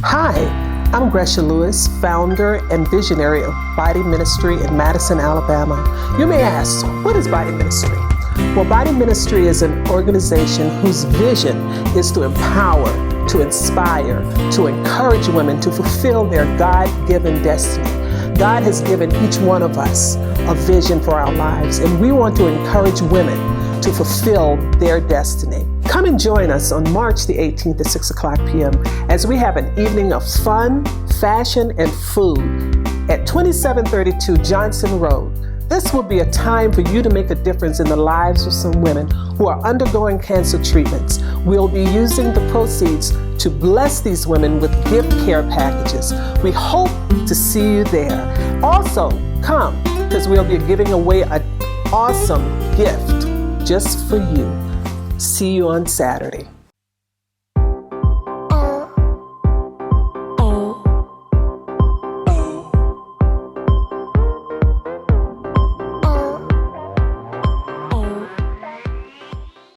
Hi, I'm Gresha Lewis, founder and visionary of Body Ministry in Madison, Alabama. You may ask, what is Body Ministry? Well, Body Ministry is an organization whose vision is to empower, to inspire, to encourage women to fulfill their God-given destiny. God has given each one of us a vision for our lives, and we want to encourage women to fulfill their destiny. Come and join us on March the 18th at 6 o'clock p.m. as we have an evening of fun, fashion, and food at 2732 Johnson Road. This will be a time for you to make a difference in the lives of some women who are undergoing cancer treatments. We'll be using the proceeds to bless these women with gift care packages. We hope to see you there. Also, come, because we'll be giving away an awesome gift just for you. See you on Saturday.